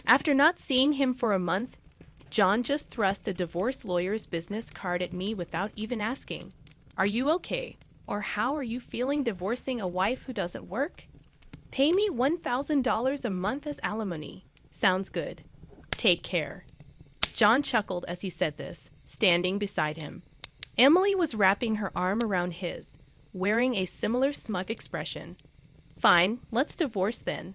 After not seeing him for a month, John just thrust a divorce lawyer's business card at me without even asking, "Are you okay?" Or "How are you feeling divorcing a wife who doesn't work?" "Pay me $1,000 a month as alimony." "Sounds good. Take care." John chuckled as he said this, standing beside him. Emily was wrapping her arm around his, wearing a similar smug expression. "Fine, let's divorce then."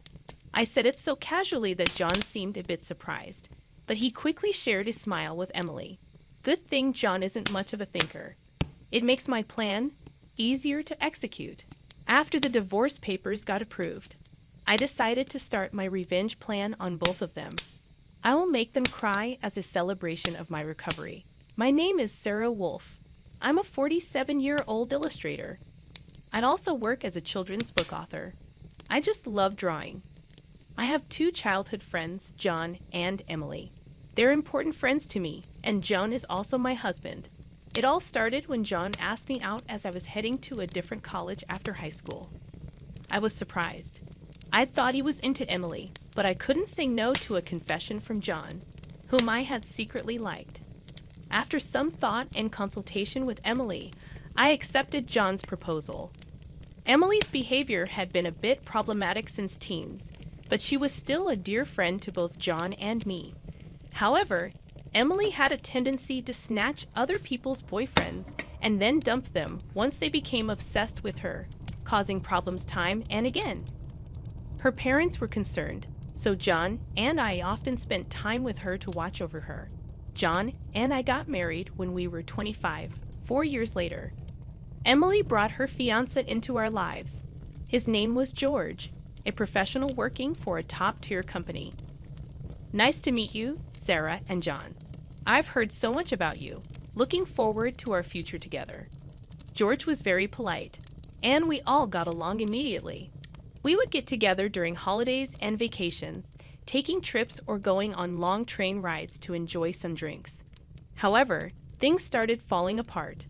I said it so casually that John seemed a bit surprised, but he quickly shared his smile with Emily. Good thing John isn't much of a thinker. It makes my plan easier to execute. After the divorce papers got approved, I decided to start my revenge plan on both of them. I will make them cry as a celebration of my recovery. My name is Sarah Wolf. I'm a 47-year-old illustrator. I'd also work as a children's book author. I just love drawing. I have 2 childhood friends, John and Emily. They're important friends to me, and John is also my husband. It all started when John asked me out as I was heading to a different college after high school. I was surprised. I thought he was into Emily, but I couldn't say no to a confession from John, whom I had secretly liked. After some thought and consultation with Emily, I accepted John's proposal. Emily's behavior had been a bit problematic since teens, but she was still a dear friend to both John and me. However, Emily had a tendency to snatch other people's boyfriends and then dump them once they became obsessed with her, causing problems time and again. Her parents were concerned, so John and I often spent time with her to watch over her. John and I got married when we were 25, 4 years later. Emily brought her fiancé into our lives. His name was George, a professional working for a top-tier company. Nice to meet you, Sarah and John. I've heard so much about you. Looking forward to our future together. George was very polite, and we all got along immediately. We would get together during holidays and vacations, taking trips or going on long train rides to enjoy some drinks. However, things started falling apart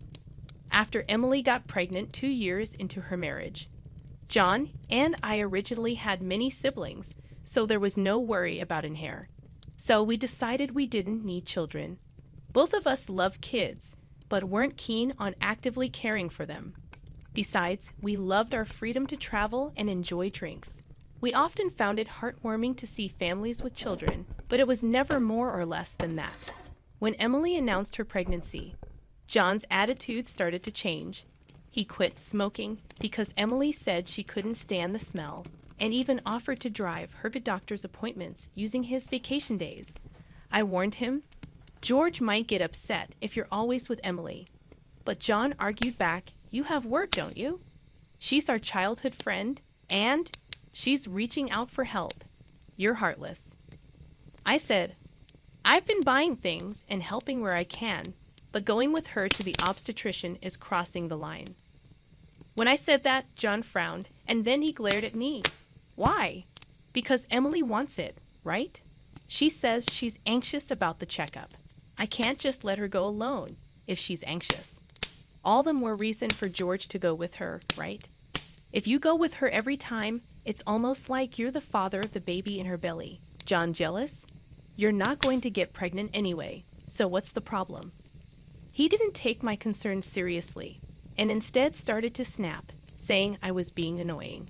after Emily got pregnant 2 years into her marriage. John and I originally had many siblings, so there was no worry about an heir. So we decided we didn't need children. Both of us loved kids, but weren't keen on actively caring for them. Besides, we loved our freedom to travel and enjoy drinks. We often found it heartwarming to see families with children, but it was never more or less than that. When Emily announced her pregnancy, John's attitude started to change. He quit smoking because Emily said she couldn't stand the smell, and even offered to drive her to doctor's appointments using his vacation days. I warned him, "George might get upset if you're always with Emily." But John argued back, "You have work, don't you? She's our childhood friend, and she's reaching out for help. You're heartless." I said, "I've been buying things and helping where I can, but going with her to the obstetrician is crossing the line." When I said that, John frowned, and then he glared at me. "Why?" "Because Emily wants it, right? She says she's anxious about the checkup. I can't just let her go alone if she's anxious. All the more reason for George to go with her, right? If you go with her every time, it's almost like you're the father of the baby in her belly. John, jealous? You're not going to get pregnant anyway, so what's the problem?" He didn't take my concerns seriously, and instead started to snap, saying I was being annoying.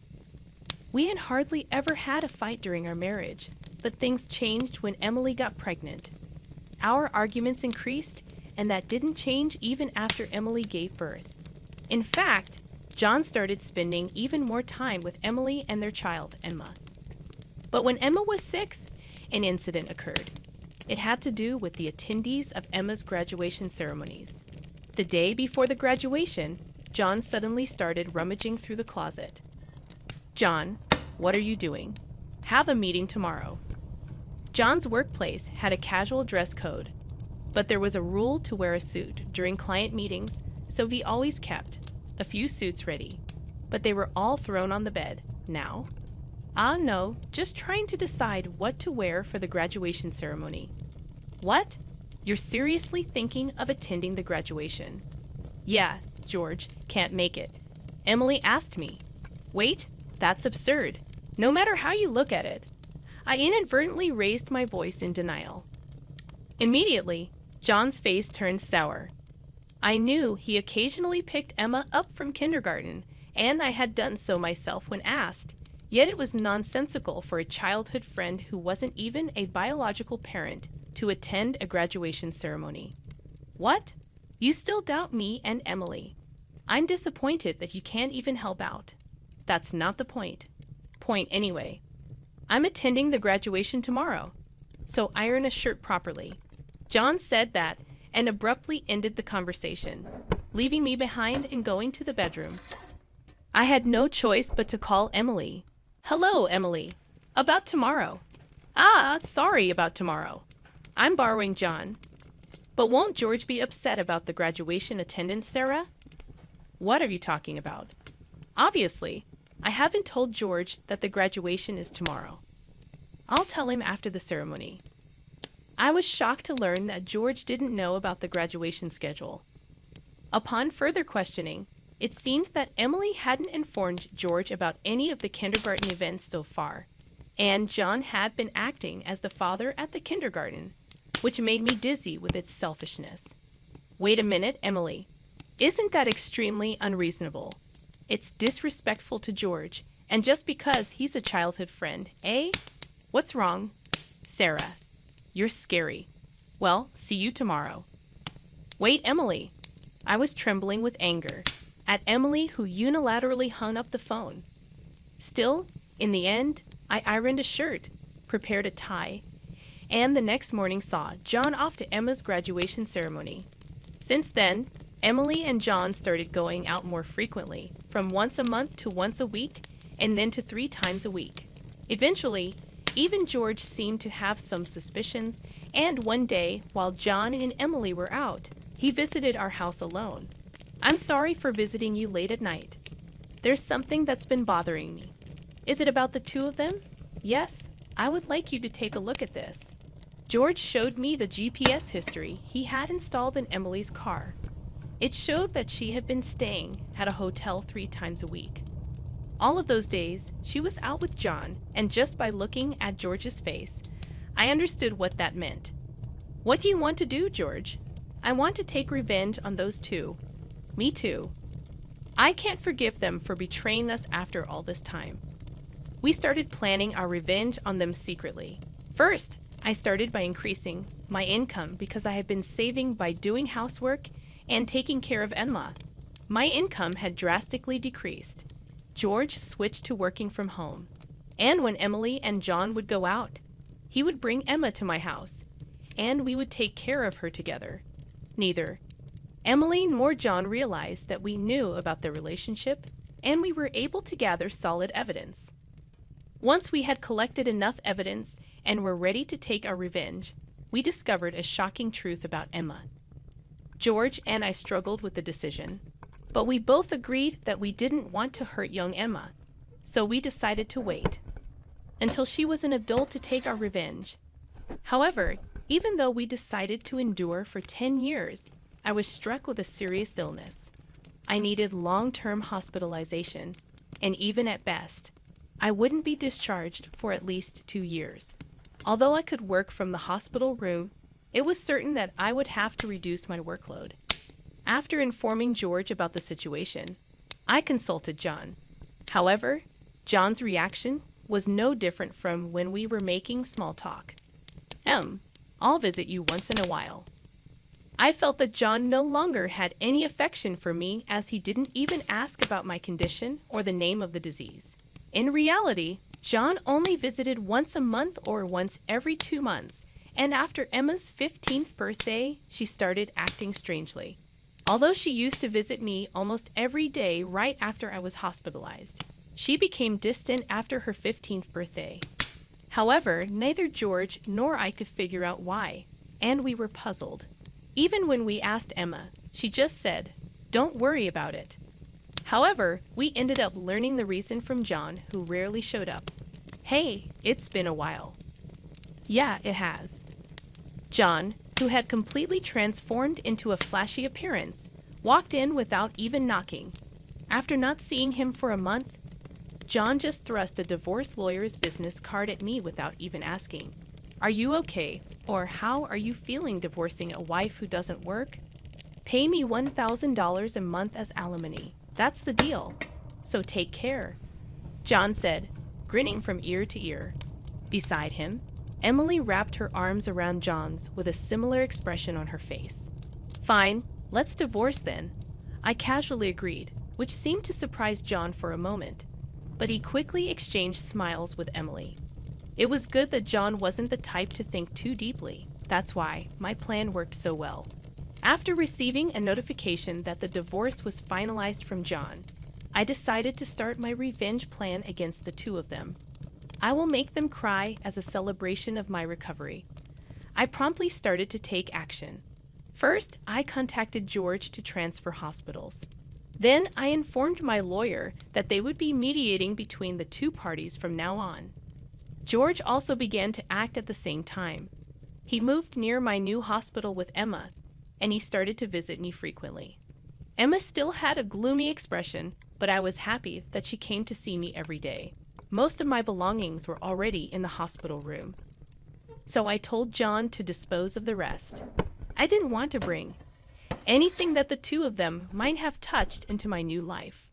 We had hardly ever had a fight during our marriage, but things changed when Emily got pregnant. Our arguments increased, and that didn't change even after Emily gave birth. In fact, John started spending even more time with Emily and their child, Emma. But when Emma was 6, an incident occurred. It had to do with the attendees of Emma's graduation ceremonies. The day before the graduation, John suddenly started rummaging through the closet. "John, what are you doing? Have a meeting tomorrow." John's workplace had a casual dress code, but there was a rule to wear a suit during client meetings, so he always kept a few suits ready, but they were all thrown on the bed now. No, just trying to decide what to wear for the graduation ceremony. "What? You're seriously thinking of attending the graduation?" "Yeah, George, can't make it. Emily asked me." "Wait, that's absurd. No matter how you look at it. I inadvertently raised my voice in denial. Immediately, John's face turned sour. I knew he occasionally picked Emma up from kindergarten, and I had done so myself when asked, yet it was nonsensical for a childhood friend who wasn't even a biological parent to attend a graduation ceremony. What? You still doubt me and Emily? I'm disappointed that you can't even help out. That's not the point. Point anyway. I'm attending the graduation tomorrow, so iron a shirt properly. John said that and abruptly ended the conversation, leaving me behind and going to the bedroom. I had no choice but to call Emily. Hello, Emily. About tomorrow. Sorry about tomorrow. I'm borrowing John. But won't George be upset about the graduation attendance, Sarah? What are you talking about? Obviously, I haven't told George that the graduation is tomorrow. I'll tell him after the ceremony. I was shocked to learn that George didn't know about the graduation schedule. Upon further questioning, it seemed that Emily hadn't informed George about any of the kindergarten events so far, and John had been acting as the father at the kindergarten, which made me dizzy with its selfishness. Wait a minute, Emily. Isn't that extremely unreasonable? It's disrespectful to George, and just because he's a childhood friend, eh? What's wrong? Sarah, you're scary. Well, see you tomorrow. Wait, Emily. I was trembling with anger at Emily, who unilaterally hung up the phone. Still, in the end, I ironed a shirt, prepared a tie, and the next morning saw John off to Emma's graduation ceremony. Since then, Emily and John started going out more frequently, from once a month to once a week, and then to 3 times a week. Eventually, even George seemed to have some suspicions, and one day, while John and Emily were out, he visited our house alone. I'm sorry for visiting you late at night. There's something that's been bothering me. Is it about the 2 of them? Yes, I would like you to take a look at this. George showed me the GPS history he had installed in Emily's car. It showed that she had been staying at a hotel 3 times a week. All of those days, she was out with John, and just by looking at George's face, I understood what that meant. What do you want to do, George? I want to take revenge on those 2. Me too. I can't forgive them for betraying us after all this time. We started planning our revenge on them secretly. First, I started by increasing my income because I had been saving by doing housework and taking care of Emma. My income had drastically decreased. George switched to working from home. And when Emily and John would go out, he would bring Emma to my house, and we would take care of her together. Neither Emily nor John realized that we knew about their relationship, and we were able to gather solid evidence. Once we had collected enough evidence and were ready to take our revenge, we discovered a shocking truth about Emma. George and I struggled with the decision, but we both agreed that we didn't want to hurt young Emma, so we decided to wait until she was an adult to take our revenge. However, even though we decided to endure for 10 years, I was struck with a serious illness. I needed long-term hospitalization, and even at best, I wouldn't be discharged for at least 2 years. Although I could work from the hospital room, it was certain that I would have to reduce my workload. After informing George about the situation, I consulted John. However, John's reaction was no different from when we were making small talk. I'll visit you once in a while. I felt that John no longer had any affection for me, as he didn't even ask about my condition or the name of the disease. In reality, John only visited once a month or once every 2 months, and after Emma's 15th birthday, she started acting strangely. Although she used to visit me almost every day right after I was hospitalized, she became distant after her 15th birthday. However, neither George nor I could figure out why, and we were puzzled. Even when we asked Emma, she just said, "Don't worry about it." However, we ended up learning the reason from John, who rarely showed up. Hey, it's been a while. Yeah, it has. John, who had completely transformed into a flashy appearance, walked in without even knocking. After not seeing him for a month, John just thrust a divorce lawyer's business card at me without even asking. Are you okay? Or how are you feeling divorcing a wife who doesn't work? Pay me $1,000 a month as alimony. That's the deal. So take care, John said, grinning from ear to ear. Beside him, Emily wrapped her arms around John's with a similar expression on her face. Fine, let's divorce then, I casually agreed, which seemed to surprise John for a moment, but he quickly exchanged smiles with Emily. It was good that John wasn't the type to think too deeply. That's why my plan worked so well. After receiving a notification that the divorce was finalized from John, I decided to start my revenge plan against the two of them. I will make them cry as a celebration of my recovery. I promptly started to take action. First, I contacted George to transfer hospitals. Then I informed my lawyer that they would be mediating between the two parties from now on. George also began to act at the same time. He moved near my new hospital with Emma, and he started to visit me frequently. Emma still had a gloomy expression, but I was happy that she came to see me every day. Most of my belongings were already in the hospital room, so I told John to dispose of the rest. I didn't want to bring anything that the two of them might have touched into my new life.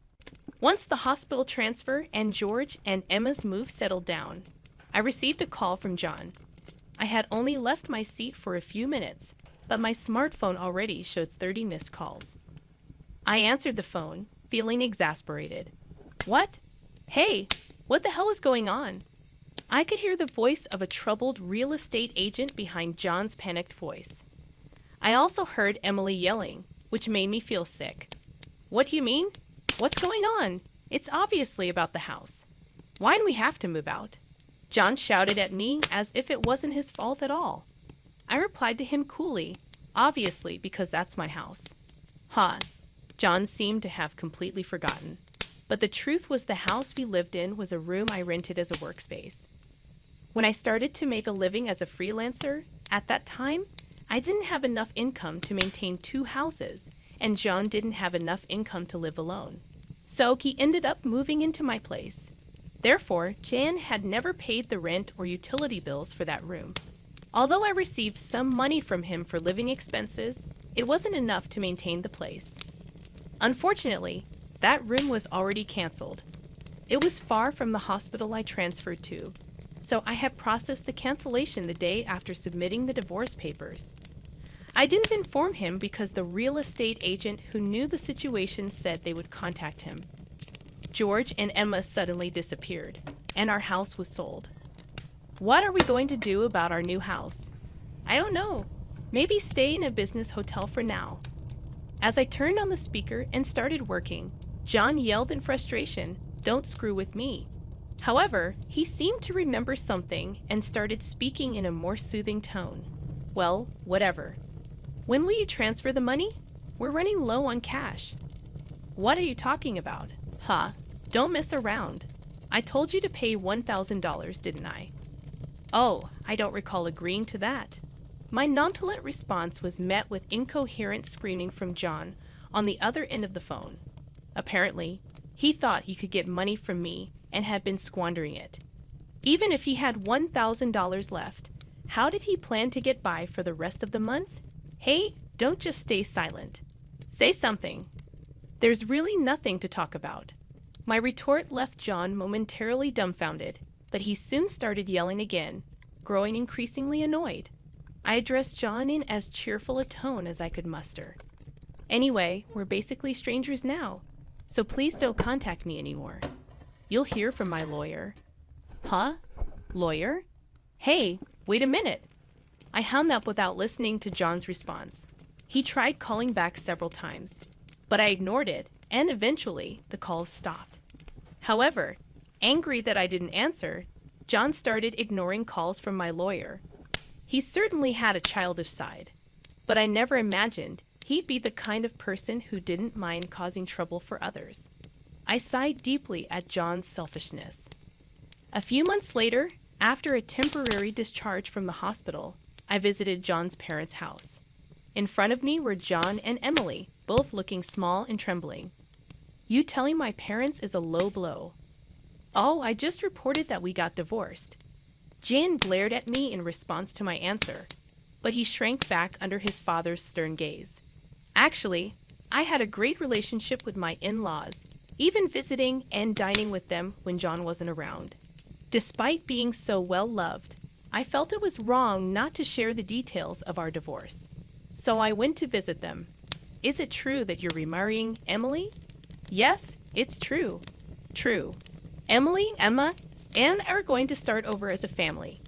Once the hospital transfer and George and Emma's move settled down, I received a call from John. I had only left my seat for a few minutes, but my smartphone already showed 30 missed calls. I answered the phone, feeling exasperated. What? Hey, what the hell is going on? I could hear the voice of a troubled real estate agent behind John's panicked voice. I also heard Emily yelling, which made me feel sick. What do you mean? What's going on? It's obviously about the house. Why do we have to move out? John shouted at me as if it wasn't his fault at all. I replied to him coolly, obviously because that's my house. Huh. John seemed to have completely forgotten. But the truth was the house we lived in was a room I rented as a workspace. When I started to make a living as a freelancer, at that time, I didn't have enough income to maintain 2 houses, and John didn't have enough income to live alone. So he ended up moving into my place. Therefore, Jan had never paid the rent or utility bills for that room. Although I received some money from him for living expenses, it wasn't enough to maintain the place. Unfortunately, that room was already canceled. It was far from the hospital I transferred to, so I had processed the cancellation the day after submitting the divorce papers. I didn't inform him because the real estate agent who knew the situation said they would contact him. George and Emma suddenly disappeared, and our house was sold. What are we going to do about our new house? I don't know. Maybe stay in a business hotel for now. As I turned on the speaker and started working, John yelled in frustration, "Don't screw with me." However, he seemed to remember something and started speaking in a more soothing tone. Well, whatever. When will you transfer the money? We're running low on cash. What are you talking about? Huh, don't mess around. I told you to pay $1,000, didn't I? Oh, I don't recall agreeing to that. My nonchalant response was met with incoherent screaming from John on the other end of the phone. Apparently, he thought he could get money from me and had been squandering it. Even if he had $1,000 left, how did he plan to get by for the rest of the month? Hey, don't just stay silent. Say something. There's really nothing to talk about. My retort left John momentarily dumbfounded, but he soon started yelling again, growing increasingly annoyed. I addressed John in as cheerful a tone as I could muster. Anyway, we're basically strangers now, so please don't contact me anymore. You'll hear from my lawyer. Huh? Lawyer? Hey, wait a minute. I hung up without listening to John's response. He tried calling back several times, but I ignored it, and eventually the calls stopped. However, angry that I didn't answer, John started ignoring calls from my lawyer. He certainly had a childish side, but I never imagined he'd be the kind of person who didn't mind causing trouble for others. I sighed deeply at John's selfishness. A few months later, after a temporary discharge from the hospital, I visited John's parents' house. In front of me were John and Emily, both looking small and trembling. You telling my parents is a low blow. Oh, I just reported that we got divorced. Jan glared at me in response to my answer, but he shrank back under his father's stern gaze. Actually, I had a great relationship with my in-laws, even visiting and dining with them when John wasn't around. Despite being so well loved, I felt it was wrong not to share the details of our divorce. So I went to visit them. Is it true that you're remarrying Emily? Yes, it's true. True. Emily, Emma, and are going to start over as a family.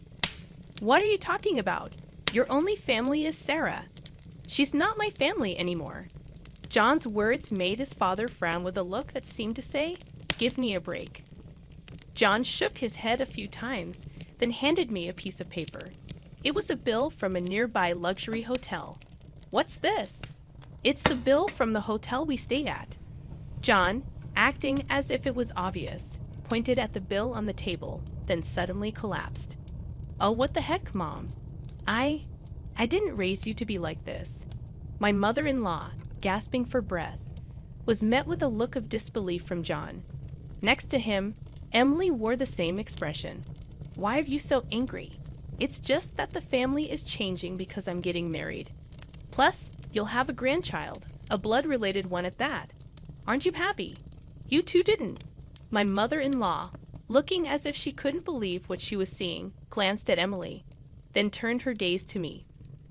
What are you talking about? Your only family is Sarah. She's not my family anymore. John's words made his father frown with a look that seemed to say, "Give me a break." John shook his head a few times, then handed me a piece of paper. It was a bill from a nearby luxury hotel. What's this? It's the bill from the hotel we stayed at. John, acting as if it was obvious, pointed at the bill on the table, then suddenly collapsed. Oh, what the heck, Mom? I didn't raise you to be like this. My mother-in-law, gasping for breath, was met with a look of disbelief from John. Next to him, Emily wore the same expression. Why are you so angry? It's just that the family is changing because I'm getting married. Plus, you'll have a grandchild, a blood-related one at that. Aren't you happy? You two didn't. My mother-in-law, looking as if she couldn't believe what she was seeing, glanced at Emily, then turned her gaze to me.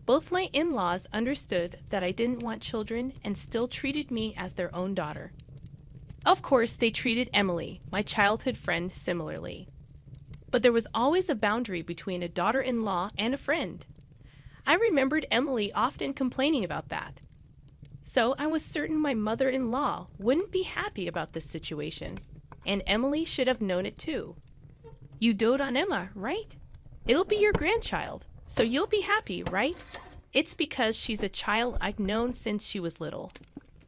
Both my in-laws understood that I didn't want children and still treated me as their own daughter. Of course, they treated Emily, my childhood friend, similarly. But there was always a boundary between a daughter-in-law and a friend. I remembered Emily often complaining about that. So I was certain my mother-in-law wouldn't be happy about this situation, and Emily should have known it too. You dote on Emma, right? It'll be your grandchild, so you'll be happy, right? It's because she's a child I've known since she was little.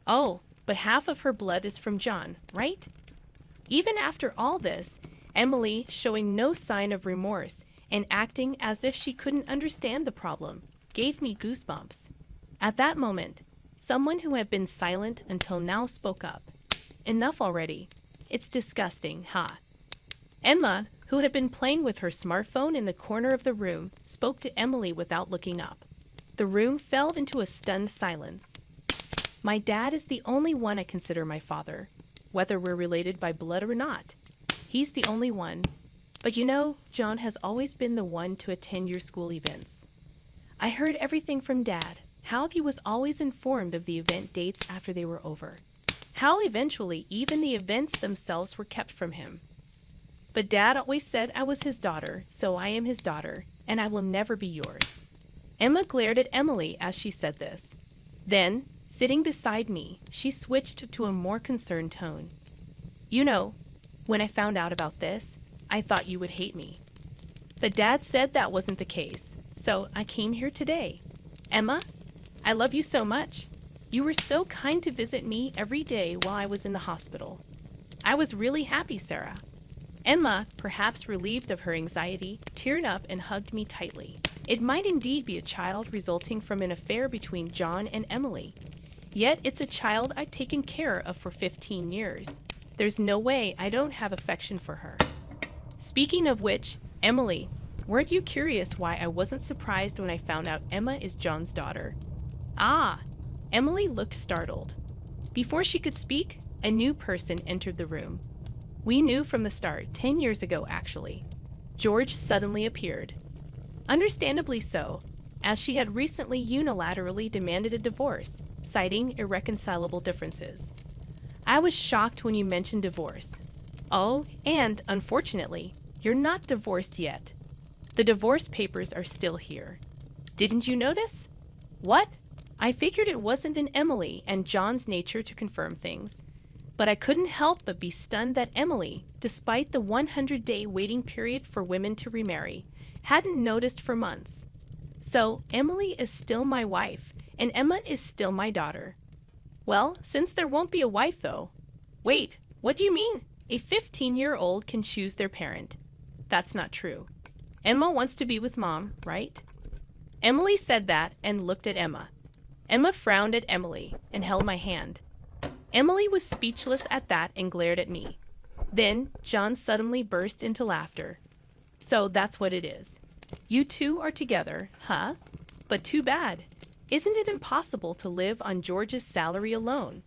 Oh, but half of her blood is from John, right? Even after all this, Emily, showing no sign of remorse and acting as if she couldn't understand the problem, gave me goosebumps. At that moment, someone who had been silent until now spoke up. Enough already. It's disgusting, huh? Emma, who had been playing with her smartphone in the corner of the room, spoke to Emily without looking up. The room fell into a stunned silence. My dad is the only one I consider my father, whether we're related by blood or not. He's the only one. But you know, John has always been the one to attend your school events. I heard everything from Dad, how he was always informed of the event dates after they were over, how eventually even the events themselves were kept from him. But Dad always said I was his daughter, so I am his daughter, and I will never be yours. Emma glared at Emily as she said this. Then, sitting beside me, she switched to a more concerned tone. You know, when I found out about this, I thought you would hate me. But Dad said that wasn't the case, so I came here today. Emma, I love you so much. You were so kind to visit me every day while I was in the hospital. I was really happy, Sarah. Emma, perhaps relieved of her anxiety, teared up and hugged me tightly. It might indeed be a child resulting from an affair between John and Emily. Yet it's a child I've taken care of for 15 years. There's no way I don't have affection for her. Speaking of which, Emily, weren't you curious why I wasn't surprised when I found out Emma is John's daughter? Ah, Emily looked startled. Before she could speak, a new person entered the room. We knew from the start, 10 years ago actually. George suddenly appeared. Understandably so, as she had recently unilaterally demanded a divorce, citing irreconcilable differences. I was shocked when you mentioned divorce. Oh, and unfortunately, you're not divorced yet. The divorce papers are still here. Didn't you notice? What? I figured it wasn't in Emily and John's nature to confirm things. But I couldn't help but be stunned that Emily, despite the 100-day waiting period for women to remarry, hadn't noticed for months. So Emily is still my wife, and Emma is still my daughter. Well, since there won't be a wife though. Wait, what do you mean? A 15-year-old can choose their parent. That's not true. Emma wants to be with Mom, right? Emily said that and looked at Emma. Emma frowned at Emily and held my hand. Emily was speechless at that and glared at me. Then John suddenly burst into laughter. So that's what it is. You two are together, huh? But too bad. Isn't it impossible to live on George's salary alone?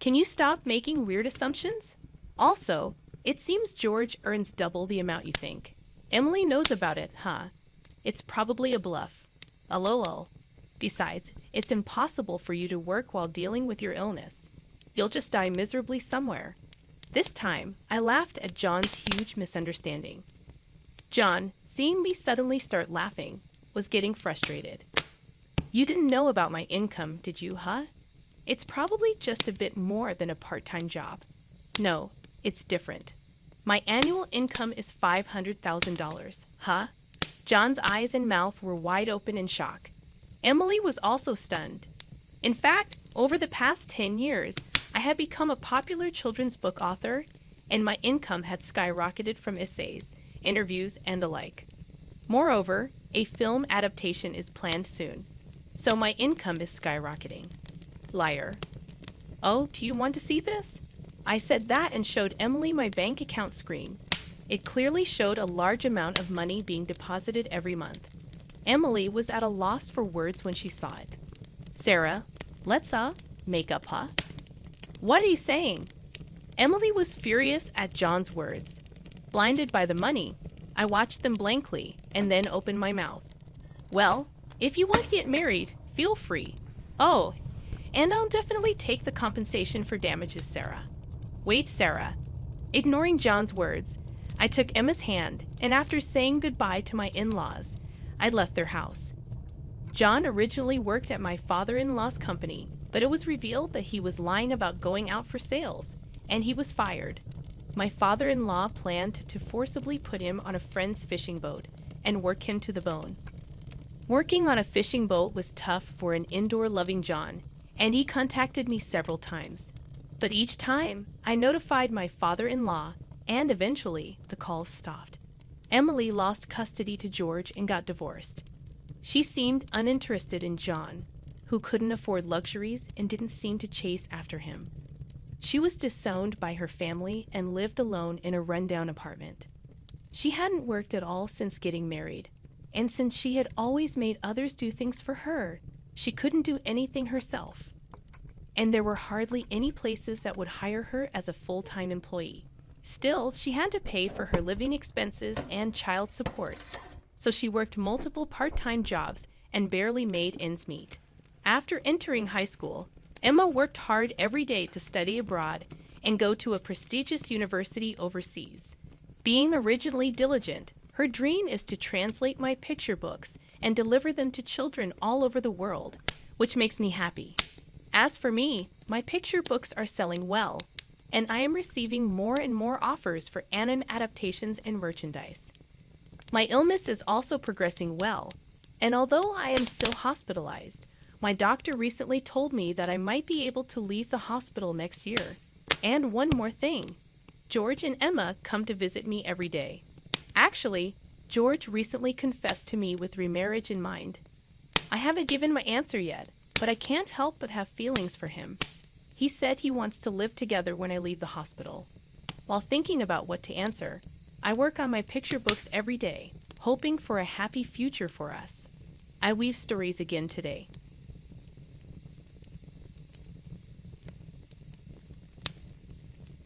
Can you stop making weird assumptions? Also, it seems George earns double the amount you think. Emily knows about it, huh? It's probably a bluff. A lol. Besides, it's impossible for you to work while dealing with your illness. You'll just die miserably somewhere. This time, I laughed at John's huge misunderstanding. John, seeing me suddenly start laughing, was getting frustrated. You didn't know about my income, did you, huh? It's probably just a bit more than a part-time job. No, it's different. My annual income is $500,000, huh? John's eyes and mouth were wide open in shock. Emily was also stunned. In fact, over the past 10 years, I had become a popular children's book author, and my income had skyrocketed from essays, interviews, and the like. Moreover, a film adaptation is planned soon, so my income is skyrocketing. Liar. Oh, do you want to see this? I said that and showed Emily my bank account screen. It clearly showed a large amount of money being deposited every month. Emily was at a loss for words when she saw it. Sarah, let's make up, huh? What are you saying? Emily was furious at John's words. Blinded by the money, I watched them blankly and then opened my mouth. Well, if you want to get married, feel free. Oh, and I'll definitely take the compensation for damages, Sarah. Wait, Sarah. Ignoring John's words, I took Emma's hand, and after saying goodbye to my in-laws, I left their house. John originally worked at my father-in-law's company, but it was revealed that he was lying about going out for sales, and he was fired. My father-in-law planned to forcibly put him on a friend's fishing boat and work him to the bone. Working on a fishing boat was tough for an indoor-loving John, and he contacted me several times. But each time, I notified my father-in-law, and eventually, the calls stopped. Emily lost custody to George and got divorced. She seemed uninterested in John, who couldn't afford luxuries and didn't seem to chase after him. She was disowned by her family and lived alone in a rundown apartment. She hadn't worked at all since getting married, and since she had always made others do things for her, she couldn't do anything herself. And there were hardly any places that would hire her as a full-time employee. Still, she had to pay for her living expenses and child support, so she worked multiple part-time jobs and barely made ends meet. After entering high school, Emma worked hard every day to study abroad and go to a prestigious university overseas. Being originally diligent, her dream is to translate my picture books and deliver them to children all over the world, which makes me happy. As for me, my picture books are selling well, and I am receiving more and more offers for anime adaptations and merchandise. My illness is also progressing well, and although I am still hospitalized, my doctor recently told me that I might be able to leave the hospital next year. And one more thing, George and Emma come to visit me every day. Actually, George recently confessed to me with remarriage in mind. I haven't given my answer yet, but I can't help but have feelings for him. He said he wants to live together when I leave the hospital. While thinking about what to answer, I work on my picture books every day, hoping for a happy future for us. I weave stories again today.